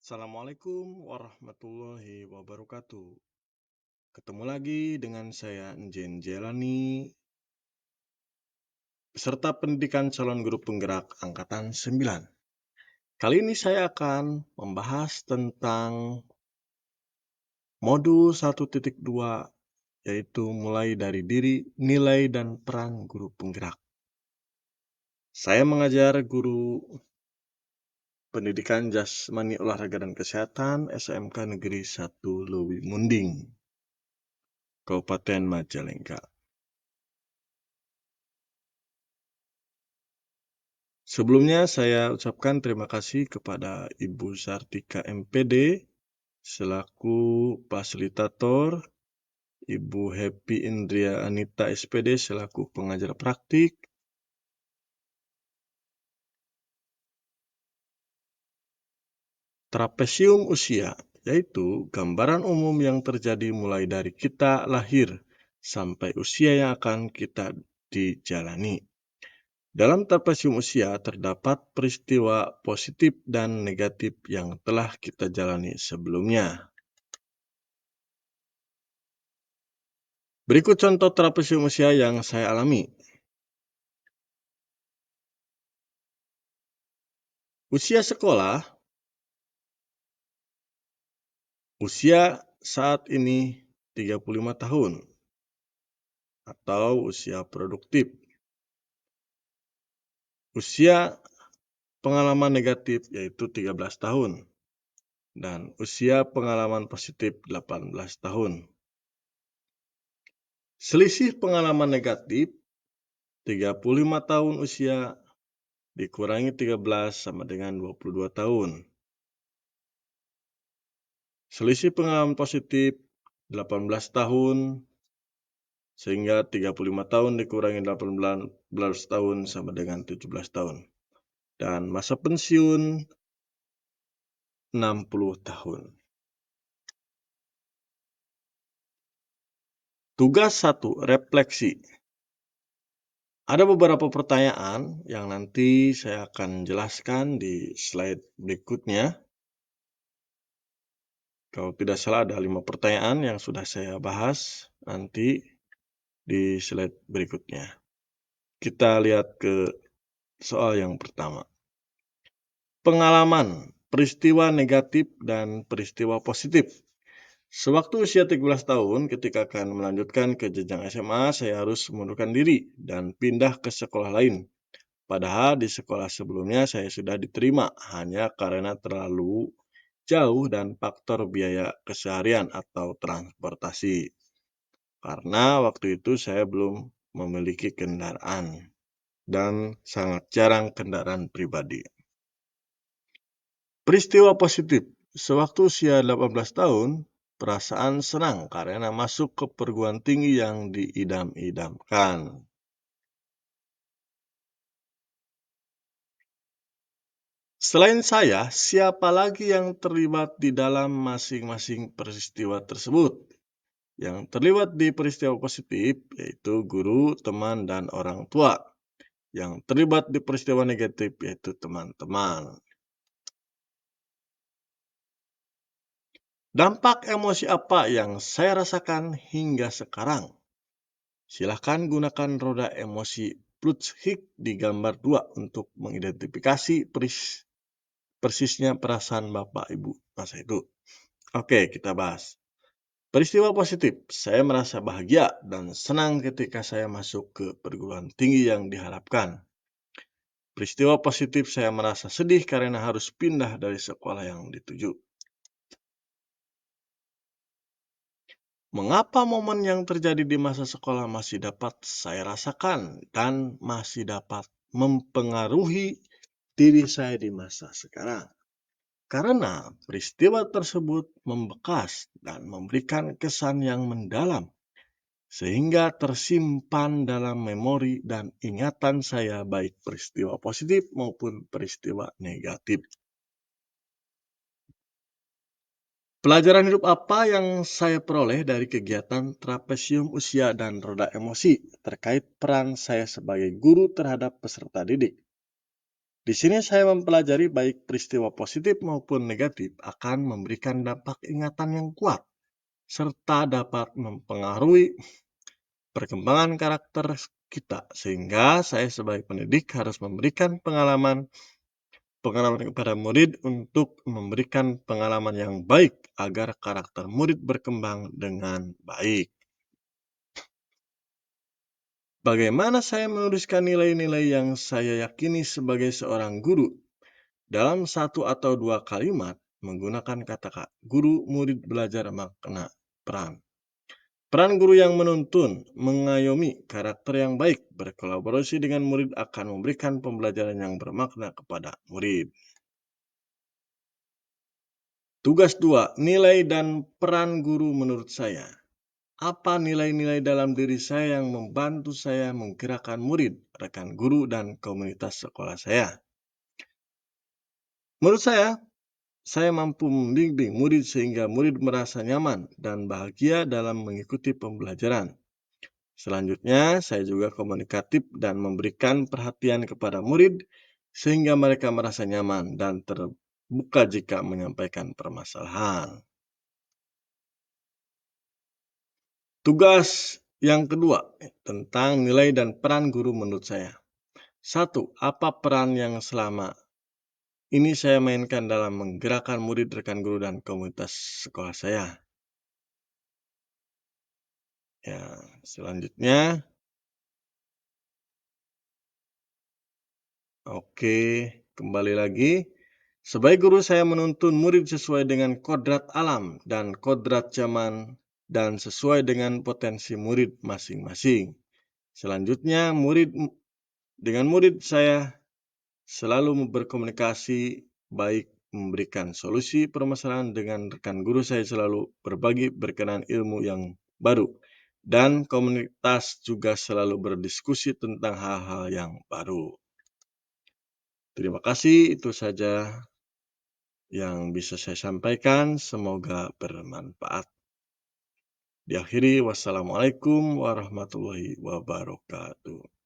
Assalamualaikum warahmatullahi wabarakatuh. Ketemu lagi dengan saya Njen Jelani, peserta pendidikan calon guru penggerak Angkatan 9. Kali ini saya akan membahas tentang modul 1.2, yaitu mulai dari diri, nilai, dan peran guru penggerak. Saya mengajar guru pendidikan jasmani olahraga dan kesehatan SMK Negeri 1 Lewi Munding, Kabupaten Majalengka. Sebelumnya saya ucapkan terima kasih kepada Ibu Sartika MPD selaku fasilitator, Ibu Happy Indria Anita SPD selaku pengajar praktik, trapesium usia, yaitu gambaran umum yang terjadi mulai dari kita lahir sampai usia yang akan kita dijalani. Dalam trapesium usia terdapat peristiwa positif dan negatif yang telah kita jalani sebelumnya. Berikut contoh trapesium usia yang saya alami. Usia sekolah, usia saat ini 35 tahun atau usia produktif. Usia pengalaman negatif yaitu 13 tahun dan usia pengalaman positif 18 tahun. Selisih pengalaman negatif 35 tahun usia dikurangi 13 sama dengan 22 tahun. Selisih pengalaman positif 18 tahun sehingga 35 tahun dikurangi 18 tahun sama dengan 17 tahun. Dan masa pensiun 60 tahun. Tugas 1, refleksi. Ada beberapa pertanyaan yang nanti saya akan jelaskan di slide berikutnya. Kalau tidak salah ada 5 pertanyaan yang sudah saya bahas nanti di slide berikutnya. Kita lihat ke soal yang pertama. Pengalaman, peristiwa negatif dan peristiwa positif. Sewaktu usia 13 tahun, ketika akan melanjutkan ke jenjang SMA, saya harus mengundurkan diri dan pindah ke sekolah lain. Padahal di sekolah sebelumnya saya sudah diterima hanya karena terlalu jauh dan faktor biaya keseharian atau transportasi. Karena waktu itu saya belum memiliki kendaraan dan sangat jarang kendaraan pribadi. Peristiwa positif. Sewaktu usia 18 tahun, perasaan senang karena masuk ke perguruan tinggi yang diidam-idamkan. Selain saya, siapa lagi yang terlibat di dalam masing-masing peristiwa tersebut? Yang terlibat di peristiwa positif yaitu guru, teman, dan orang tua. Yang terlibat di peristiwa negatif yaitu teman-teman. Dampak emosi apa yang saya rasakan hingga sekarang? Silahkan gunakan roda emosi Plutchik di gambar 2 untuk mengidentifikasi persisnya perasaan Bapak Ibu masa itu. Oke, kita bahas. Peristiwa positif, saya merasa bahagia dan senang ketika saya masuk ke perguruan tinggi yang diharapkan. Peristiwa positif, saya merasa sedih karena harus pindah dari sekolah yang dituju. Mengapa momen yang terjadi di masa sekolah masih dapat saya rasakan dan masih dapat mempengaruhi diri saya di masa sekarang? Karena peristiwa tersebut membekas dan memberikan kesan yang mendalam, sehingga tersimpan dalam memori dan ingatan saya baik peristiwa positif maupun peristiwa negatif. Pelajaran hidup apa yang saya peroleh dari kegiatan trapesium usia dan roda emosi terkait peran saya sebagai guru terhadap peserta didik? Di sini saya mempelajari baik peristiwa positif maupun negatif akan memberikan dampak ingatan yang kuat, serta dapat mempengaruhi perkembangan karakter kita. Sehingga saya sebagai pendidik harus memberikan pengalaman kepada murid untuk memberikan pengalaman yang baik agar karakter murid berkembang dengan baik. Bagaimana saya menuliskan nilai-nilai yang saya yakini sebagai seorang guru? Dalam satu atau dua kalimat, menggunakan kata guru, murid belajar makna peran. Peran guru yang menuntun, mengayomi karakter yang baik, berkolaborasi dengan murid akan memberikan pembelajaran yang bermakna kepada murid. Tugas 2, nilai dan peran guru menurut saya. Apa nilai-nilai dalam diri saya yang membantu saya menggerakkan murid, rekan guru, dan komunitas sekolah saya? Menurut saya mampu membimbing murid sehingga murid merasa nyaman dan bahagia dalam mengikuti pembelajaran. Selanjutnya, saya juga komunikatif dan memberikan perhatian kepada murid sehingga mereka merasa nyaman dan terbuka jika menyampaikan permasalahan. Tugas yang kedua tentang nilai dan peran guru menurut saya. 1. Apa peran yang selama ini saya mainkan dalam menggerakkan murid, rekan guru, dan komunitas sekolah saya? Ya, selanjutnya, oke, kembali lagi. Sebagai guru, saya menuntun murid sesuai dengan kodrat alam dan kodrat zaman dan sesuai dengan potensi murid masing-masing. Selanjutnya, dengan murid saya selalu berkomunikasi baik, memberikan solusi permasalahan. Dengan rekan guru saya selalu berbagi berkenan ilmu yang baru. Dan komunitas juga selalu berdiskusi tentang hal-hal yang baru. Terima kasih, itu saja yang bisa saya sampaikan. Semoga bermanfaat. Diakhiri, wassalamualaikum warahmatullahi wabarakatuh.